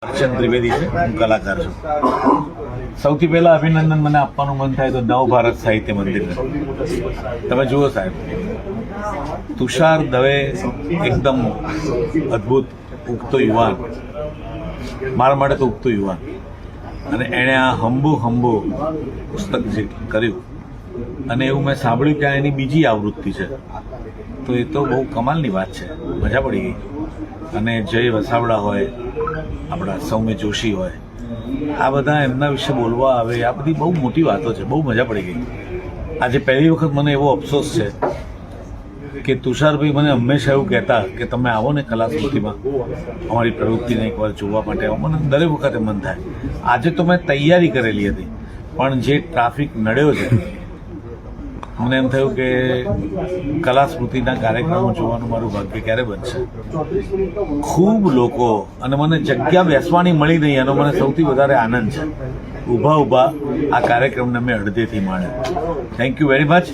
અર્ચન ત્રિવેદી છે, હું કલાકાર છું. સૌથી પહેલા અભિનંદન મને આપવાનું મન થાય તો નવ ભારત સાહિત્ય મંદિરને. તમે જુઓ સાહેબ, તુષાર દવે એકદમ અદ્ભુત ઉગતો યુવાન, મારા માટે તો ઉગતો યુવાન, અને એણે આ હંબુ પુસ્તક જે કર્યું, અને એવું મેં સાંભળ્યું કે એની બીજી આવૃત્તિ છે, તો એ તો બહુ કમાલની વાત છે. મજા પડી ગઈ. અને જય વસાવડા હોય, આપણા સૌમ્ય જોશી હોય, આ બધા એમના વિશે બોલવા આવે, આ બધી બહુ મોટી વાતો છે. બહુ મજા પડી ગઈ. આજે પહેલી વખત મને એવો અફસોસ છે કે તુષારભાઈ મને હંમેશા એવું કહેતા કે તમે આવો ને કલા સ્મૃતિમાં અમારી પ્રવૃત્તિને એકવાર જોવા માટે. મને દરેક વખતે મન થાય. આજે તો મેં તૈયારી કરેલી હતી, પણ જે ટ્રાફિક નડ્યો છે, મને એમ થયું કે કલા સ્મૃતિના કાર્યક્રમો જોવાનું મારું ભાગ્ય ક્યારે બનશે. ખૂબ લોકો, અને મને જગ્યા બેસવાની મળી નહીં, એનો મને સૌથી વધારે આનંદ છે. ઊભા આ કાર્યક્રમને મેં અડધેથી માણ્યો. Thank you very much.